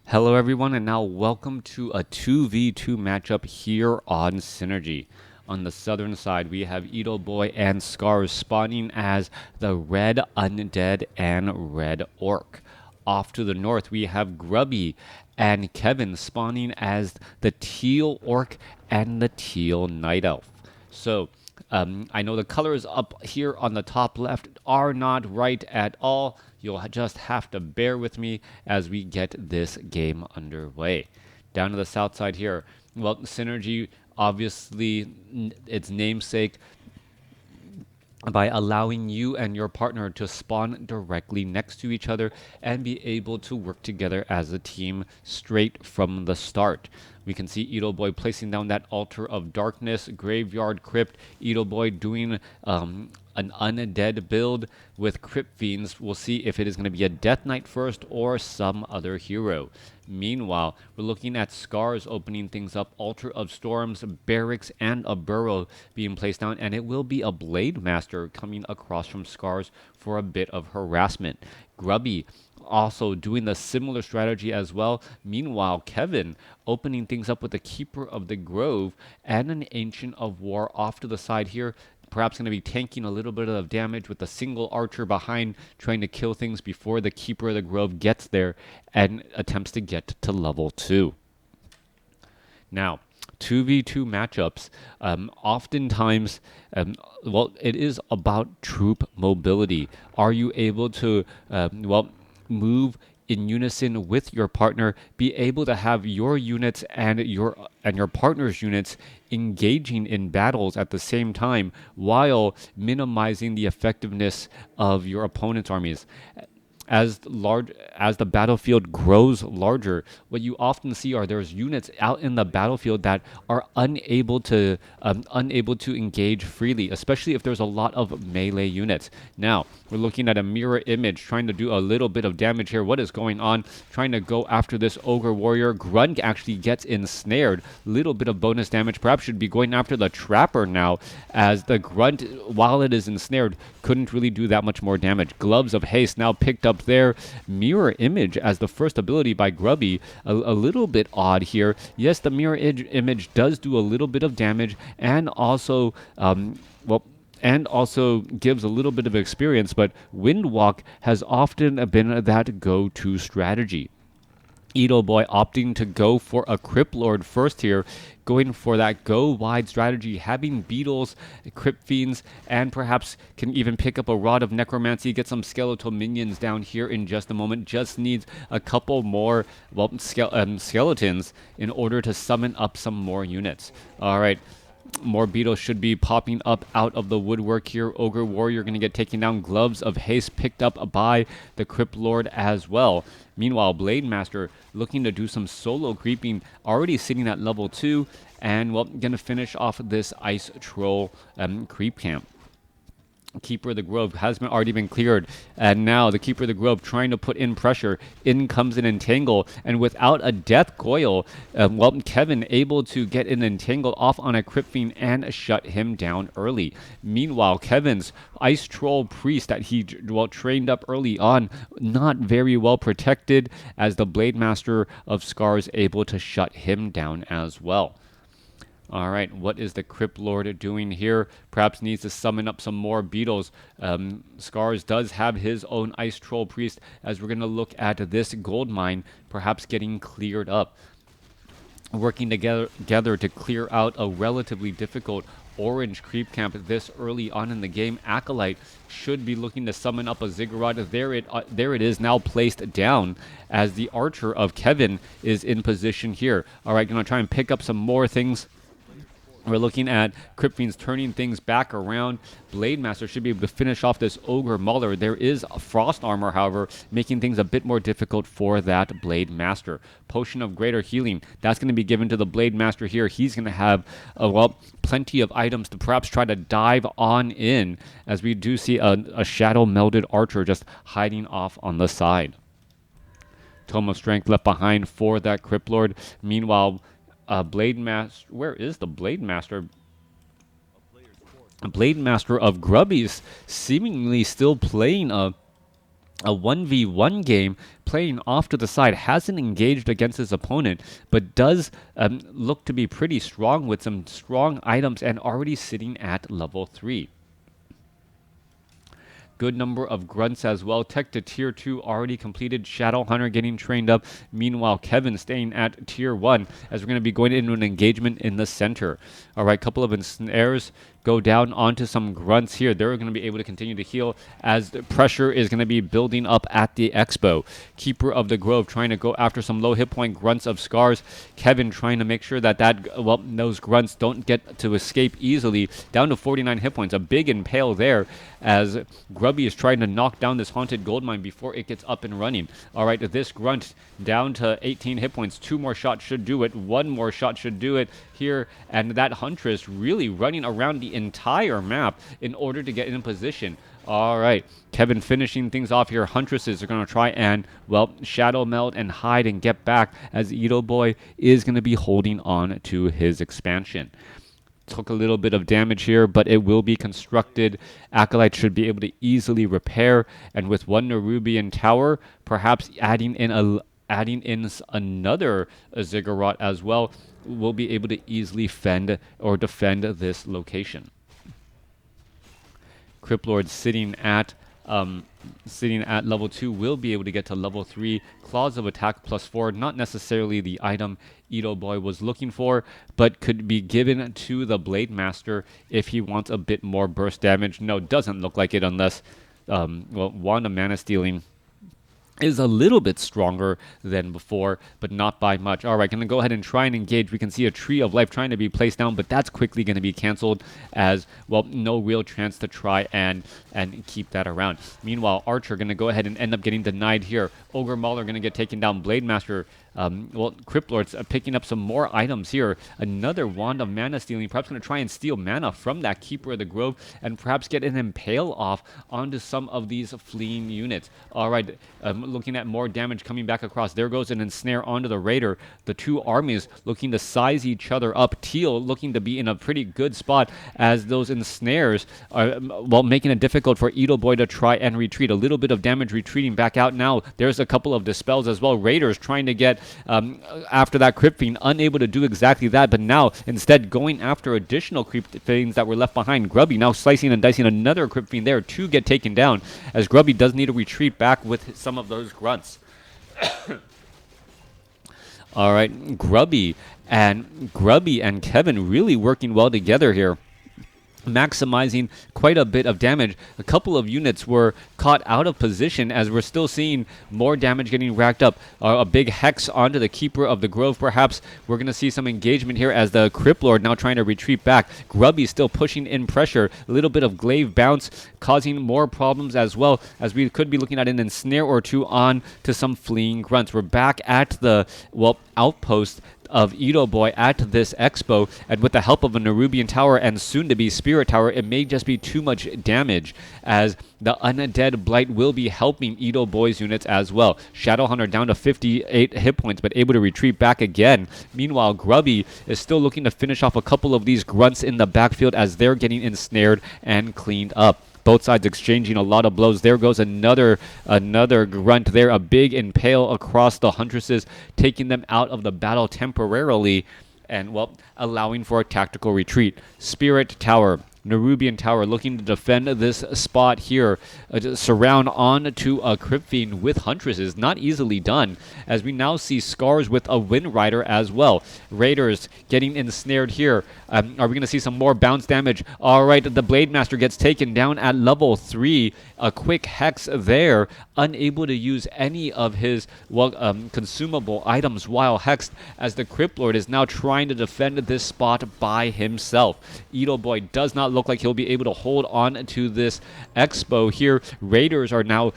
Hello everyone, and now welcome to a 2v2 matchup here on Synergy. On the southern side, we have Edo Boy and Scars spawning as the Red Undead and Red Orc. Off to the north, we have Grubby and Kevin spawning as the Teal Orc and the Teal Night Elf. So, I know the colors up here on the top left are not right at all. You'll just have to bear with me as we get this game underway. Down to the south side here, well, Synergy, obviously, its namesake, by allowing you and your partner to spawn directly next to each other and be able to work together as a team straight from the start. We can see Edo Boy placing down that Altar of Darkness, Graveyard Crypt, Edo Boy doing an undead build with Crypt Fiends. We'll see if it is going to be a Death Knight first or some other hero. Meanwhile, we're looking at Scars opening things up, Altar of Storms, Barracks, and a Burrow being placed down, and it will be a Blade Master coming across from Scars for a bit of harassment. Grubby also doing the similar strategy as well. Meanwhile, Kevin opening things up with the Keeper of the Grove and an Ancient of War off to the side here. Perhaps going to be tanking a little bit of damage with a single archer behind, trying to kill things before the Keeper of the Grove gets there and attempts to get to level 2. Now, 2v2 matchups, oftentimes, well, it is about troop mobility. Are you able to, move in unison with your partner, be able to have your units and your partner's units engaging in battles at the same time while minimizing the effectiveness of your opponent's armies? As the battlefield grows larger, what you often see are there's units out in the battlefield that are unable to engage freely, especially if there's a lot of melee units. Now we're looking at a mirror image trying to do a little bit of damage here. What is going on? Trying to go after this ogre warrior. Grunt actually gets ensnared. Little bit of bonus damage. Perhaps should be going after the trapper now, as the grunt, while it is ensnared, couldn't really do that much more damage. Gloves of Haste now picked up there. Mirror image as the first ability by Grubby. A little bit odd here. Yes, the mirror image does do a little bit of damage and also, and also gives a little bit of experience, but Windwalk has often been that go-to strategy. Edo Boy opting to go for a Crypt Lord first here, going for that go wide strategy, having beetles, Crypt Fiends, and perhaps can even pick up a Rod of Necromancy, get some skeletal minions down here in just a moment. Just needs a couple more, well, skeletons in order to summon up some more units. All right. More beetles should be popping up out of the woodwork here. Ogre Warrior going to get taken down. Gloves of Haste picked up by the Crypt Lord as well. Meanwhile, Blade Master looking to do some solo creeping, already sitting at level 2, and, well, going to finish off this Ice Troll creep camp. Keeper of the Grove has already been cleared, and now the Keeper of the Grove trying to put in pressure. In comes an Entangle, and without a Death Coil, Kevin able to get an Entangle off on a Crypt Fiend and shut him down early. Meanwhile, Kevin's Ice Troll Priest that he trained up early on, not very well protected, as the Blade Master of Scars able to shut him down as well. All right, what is the Crypt Lord doing here? Perhaps needs to summon up some more beetles. Scars does have his own Ice Troll Priest, as we're going to look at this gold mine perhaps getting cleared up. Working together to clear out a relatively difficult orange creep camp this early on in the game. Acolyte should be looking to summon up a Ziggurat. There it is, now placed down, as the Archer of Kevin is in position here. All right, going to try and pick up some more things. We're looking at Crypt Fiends turning things back around. Blade Master should be able to finish off this Ogre Mauler. There is a Frost Armor, however, making things a bit more difficult for that Blade Master. Potion of Greater Healing, that's going to be given to the Blade Master here. He's going to have, plenty of items to perhaps try to dive on in, as we do see a Shadow Melded Archer just hiding off on the side. Tome of Strength left behind for that Crypt Lord. Meanwhile, Blade Master, where is the Blade Master? Blade Master of Grubby's seemingly still playing a a 1v1 game playing off to the side, hasn't engaged against his opponent, but does look to be pretty strong with some strong items and already sitting at level 3. Good number of grunts as well. Tech to tier 2 already completed. Shadow Hunter getting trained up. Meanwhile, Kevin staying at tier 1 as we're going to be going into an engagement in the center. All right, couple of ensnares go down onto some grunts here. They're going to be able to continue to heal as the pressure is going to be building up at the expo. Keeper of the Grove trying to go after some low hit point grunts of Scars. Kevin trying to make sure that those grunts don't get to escape easily. Down to 49 hit points. A big impale there as Grubby is trying to knock down this haunted gold mine before it gets up and running. All right, this grunt down to 18 hit points. 2 more shots should do it. 1 more shot should do it here. And that Huntress really running around the entire map in order to get in position. All right, Kevin finishing things off here. Huntresses are going to try and, well, shadow melt and hide and get back as Edo Boy is going to be holding on to his expansion. Took a little bit of damage here, but it will be constructed. Acolyte should be able to easily repair, and with one Nerubian tower, perhaps adding in another Ziggurat as well, will be able to easily fend or defend this location. Cryptlord sitting at level 2 will be able to get to level 3. Claws of Attack +4, not necessarily the item Edo Boy was looking for, but could be given to the Blade Master if he wants a bit more burst damage. No, doesn't look like it unless, Wand of Mana Stealing is a little bit stronger than before, but not by much. All right, going to go ahead and try and engage. We can see a Tree of Life trying to be placed down, but that's quickly going to be canceled as, well, no real chance to try and keep that around. Meanwhile, Archer going to go ahead and end up getting denied here. Ogre Mauler going to get taken down. Blade Master, Cryptlord's picking up some more items here. Another Wand of Mana Stealing, perhaps going to try and steal mana from that Keeper of the Grove and perhaps get an Impale off onto some of these fleeing units. All right, looking at more damage coming back across. There goes an ensnare onto the Raider. The two armies looking to size each other up. Teal looking to be in a pretty good spot as those ensnares are, making it difficult for Edo Boy to try and retreat. A little bit of damage retreating back out now. There's a couple of dispels as well. Raiders trying to get after that Crypt Fiend, unable to do exactly that, but now instead going after additional Crypt Fiends that were left behind. Grubby now slicing and dicing another Crypt Fiend there to get taken down as Grubby does need to retreat back with some of those grunts. All right, Grubby and Kevin really working well together here, maximizing quite a bit of damage. A couple of units were caught out of position as we're still seeing more damage getting racked up. A big Hex onto the Keeper of the Grove. Perhaps we're going to see some engagement here as the Cryptlord now trying to retreat back. Grubby still pushing in pressure. A little bit of glaive bounce causing more problems as well, as we could be looking at an ensnare or two on to some fleeing grunts. We're back at the, outpost of Edo Boy at this expo, and with the help of a Nerubian Tower and soon to be Spirit Tower, it may just be too much damage as the Undead Blight will be helping Edo Boy's units as well. Shadow Hunter down to 58 hit points, but able to retreat back again. Meanwhile, Grubby is still looking to finish off a couple of these grunts in the backfield as they're getting ensnared and cleaned up. Both sides exchanging a lot of blows. There goes another grunt there. A big impale across the Huntresses, taking them out of the battle temporarily and, allowing for a tactical retreat. Spirit Tower, Nerubian Tower looking to defend this spot here. Surround on to a Crypt Fiend with Huntresses. Not easily done, as we now see Scars with a Wind Rider as well. Raiders getting ensnared here. Are we going to see some more bounce damage? All right, the Blade Master gets taken down at level 3. A quick Hex there. Unable to use any of his consumable items while hexed, as the Cryptlord is now trying to defend this spot by himself. Edo Boy does not look like he'll be able to hold on to this expo here. Raiders are now,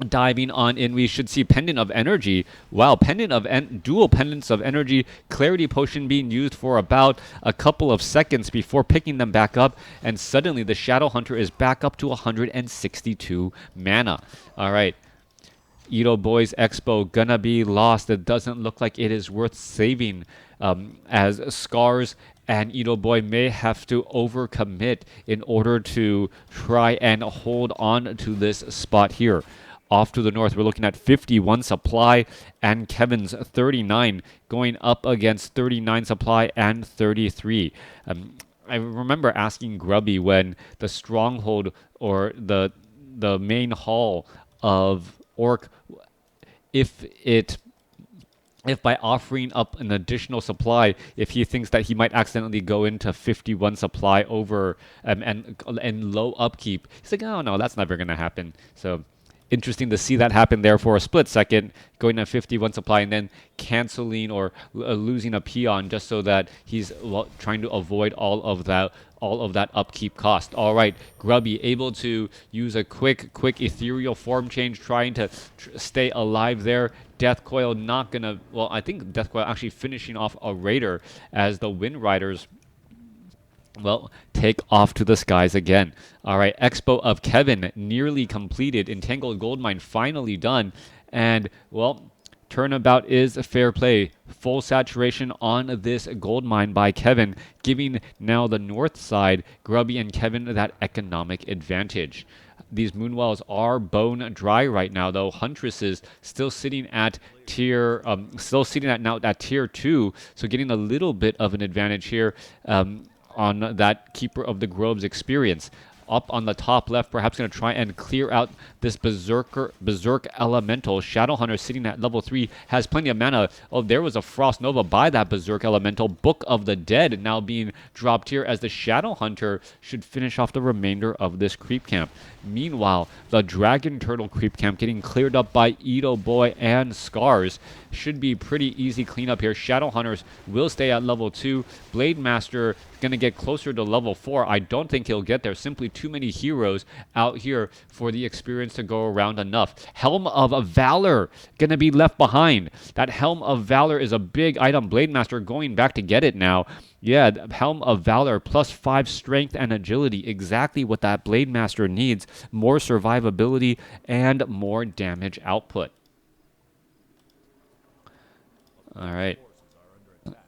diving on in. We should see Pendant of Energy. Wow, dual Pendants of Energy. Clarity Potion being used for about a couple of seconds before picking them back up, and suddenly the Shadow Hunter is back up to 162 mana. All right. Edo Boys Expo gonna be lost. It doesn't look like it is worth saving, as Scars and Edo Boy may have to overcommit in order to try and hold on to this spot here. Off to the north, we're looking at 51 supply and Kevin's 39 going up against 39 supply and 33. I remember asking Grubby when the stronghold or the main hall of Orc, if it if by offering up an additional supply, if he thinks that he might accidentally go into 51 supply over and low upkeep, he's like, oh no, that's never gonna happen. So interesting to see that happen there for a split second, going to 51 supply and then canceling or losing a peon just so that he's trying to avoid all of that upkeep cost. All right, Grubby able to use a quick ethereal form change, trying to stay alive there. Death Coil not gonna, well, I think Death Coil actually finishing off a Raider as the Wind Riders, well, take off to the skies again. All right, Expo of Kevin nearly completed. Entangled Goldmine finally done. And, well, turnabout is fair play. Full saturation on this gold mine by Kevin, giving now the north side, Grubby and Kevin, that economic advantage. These Moonwells are bone dry right now, though. Huntresses still sitting at tier, now at tier 2, so getting a little bit of an advantage here on that Keeper of the Groves experience. Up on the top left, perhaps going to try and clear out this Berserk Elemental. Shadowhunter sitting at level 3 has plenty of mana. Oh, there was a Frost Nova by that Berserk Elemental. Book of the Dead now being dropped here as the Shadowhunter should finish off the remainder of this creep camp. Meanwhile, the Dragon Turtle creep camp getting cleared up by Edo Boy and Scars. Should be pretty easy cleanup here. Shadowhunters will stay at level 2. Blade Master going to get closer to level 4. I don't think he'll get there. Simply too many heroes out here for the experience to go around enough. Helm of Valor going to be left behind. That Helm of Valor is a big item. Blade Master going back to get it now. Yeah, Helm of Valor plus 5 strength and agility. Exactly what that Blade Master needs. More survivability and more damage output. All right.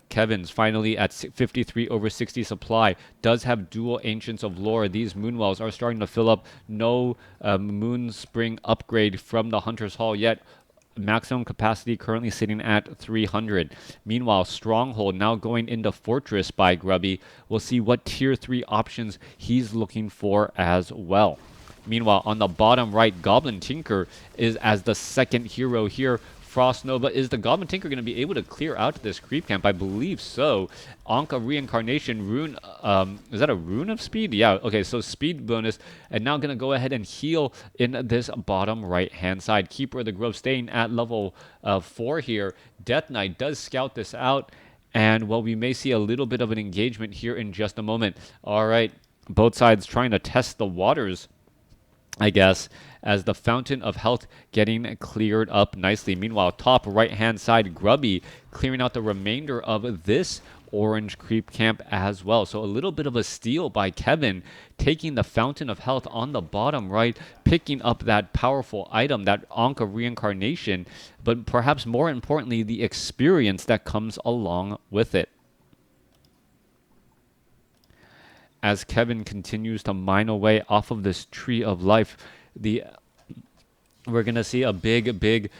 Kevin's finally at 53 over 60 supply. Does have dual Ancients of Lore. These Moonwells are starting to fill up. No Moonspring upgrade from the Hunter's Hall yet. Maximum capacity currently sitting at 300. Meanwhile, Stronghold now going into Fortress by Grubby. We'll see what tier 3 options he's looking for as well. Meanwhile, on the bottom right, Goblin Tinker is as the second hero here. Frost Nova. Is the Goblin Tinker going to be able to clear out this creep camp? I believe so. Anka Reincarnation, Rune, is that a Rune of Speed? Yeah, okay, so speed bonus. And now going to go ahead and heal in this bottom right-hand side. Keeper of the Grove staying at level 4 here. Death Knight does scout this out. And, well, we may see a little bit of an engagement here in just a moment. All right, both sides trying to test the waters, I guess, as the Fountain of Health getting cleared up nicely. Meanwhile, top right-hand side, Grubby clearing out the remainder of this orange creep camp as well. So a little bit of a steal by Kevin, taking the Fountain of Health on the bottom right, picking up that powerful item, that Anka Reincarnation, but perhaps more importantly, the experience that comes along with it. As Kevin continues to mine away off of this tree of life, we're going to see a big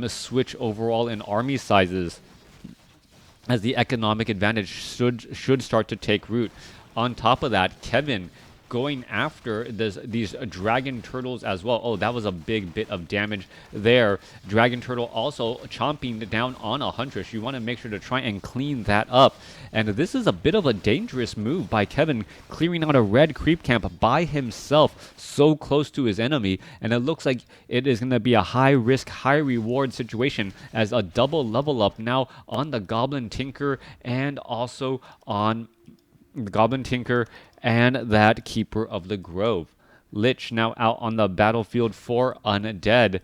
switch overall in army sizes as the economic advantage should start to take root. On top of that, Kevin going after these dragon turtles as well. Oh, that was a big bit of damage there. Dragon turtle also chomping down on a huntress. You want to make sure to try and clean that up. And this is a bit of a dangerous move by Kevin, clearing out a red creep camp by himself, so close to his enemy. And it looks like it is going to be a high risk, high reward situation as a double level up now on the Goblin Tinker and also on the Goblin Tinker and that Keeper of the Grove. Lich now out on the battlefield for Undead.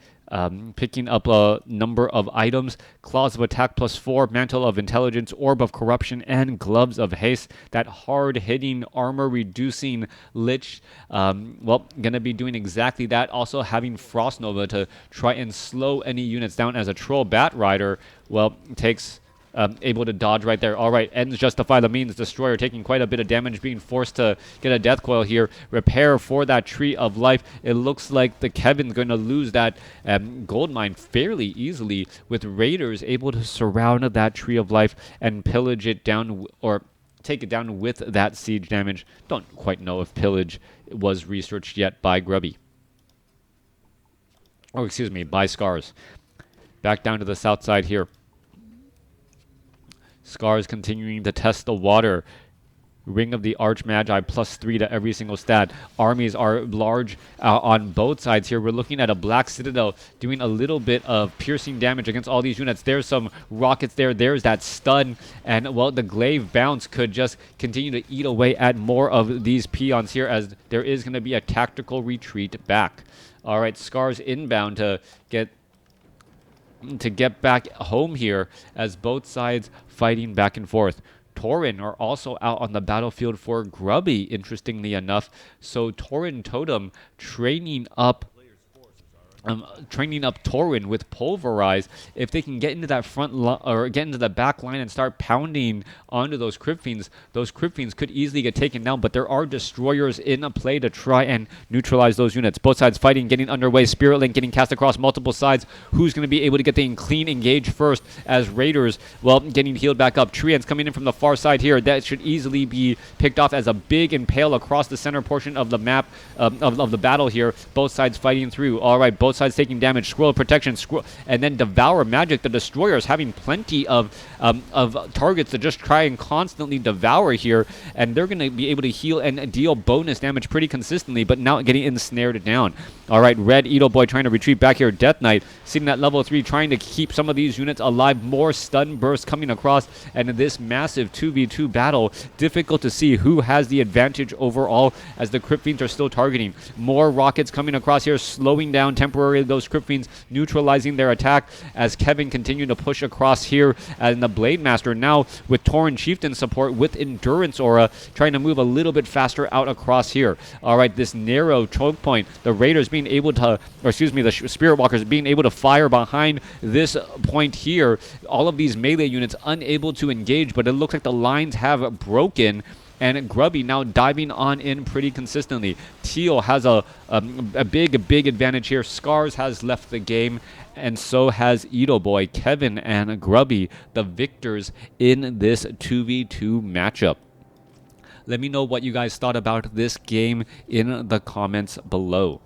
picking up a number of items: Claws of Attack +4, Mantle of Intelligence, Orb of Corruption, and Gloves of Haste. That hard-hitting, armor-reducing Lich, well, gonna be doing exactly that. Also having Frost Nova to try and slow any units down, as a Troll Bat Rider, well, takes... able to dodge right there. All right, ends justify the means. Destroyer taking quite a bit of damage, being forced to get a Death Coil here. Repair for that Tree of Life. It looks like the Kevin's going to lose that gold mine fairly easily, with Raiders able to surround that Tree of Life and pillage it down, or take it down with that siege damage. Don't quite know if pillage was researched yet by Grubby. Oh, excuse me, by Scars. Back down to the south side here. Scars continuing to test the water. Ring of the Archmagi +3 to every single stat. Armies are large on both sides here. We're looking at a Black Citadel doing a little bit of piercing damage against all these units. There's some rockets there. There's that stun. And, well, the Glaive Bounce could just continue to eat away at more of these peons here, as there is going to be a tactical retreat back. All right, Scars inbound to get back home here, as both sides fighting back and forth. Tauren are also out on the battlefield for Grubby, interestingly enough. So Tauren Totem training up Tauren with Pulverize. If they can get into that front or get into the back line and start pounding onto those Crypt Fiends could easily get taken down. But there are Destroyers in a play to try and neutralize those units. Both sides fighting, getting underway. Spirit Link getting cast across multiple sides. Who's going to be able to get the clean engage first, as Raiders, well, getting healed back up. Treants coming in from the far side here. That should easily be picked off as a big impale across the center portion of the map of the battle here. Both sides fighting through. All right, both sides taking damage. Squirrel protection, and then Devour Magic. The Destroyers having plenty of targets to just try and constantly devour here, and they're going to be able to heal and deal bonus damage pretty consistently, but now getting ensnared down. All right, Red Eagle Boy trying to retreat back here. Death Knight sitting at level 3, trying to keep some of these units alive. More stun bursts coming across, and in this massive 2v2 battle, difficult to see who has the advantage overall, as the Crypt Fiends are still targeting. More rockets coming across here, slowing down temporarily those Crypt Fiends, neutralizing their attack, as Kevin continued to push across here. And the Blade Master now with Tauren Chieftain support with Endurance Aura, trying to move a little bit faster out across here. All right, this narrow choke point, the Raiders being able to, or excuse me, the Spirit Walkers being able to fire behind this point here. All of these melee units unable to engage, but it looks like the lines have broken, and Grubby now diving on in pretty consistently. Teal has a big advantage here. Scars has left the game, and so has Edo Boy. Kevin and Grubby, the victors in this 2v2 matchup. Let me know what you guys thought about this game in the comments below.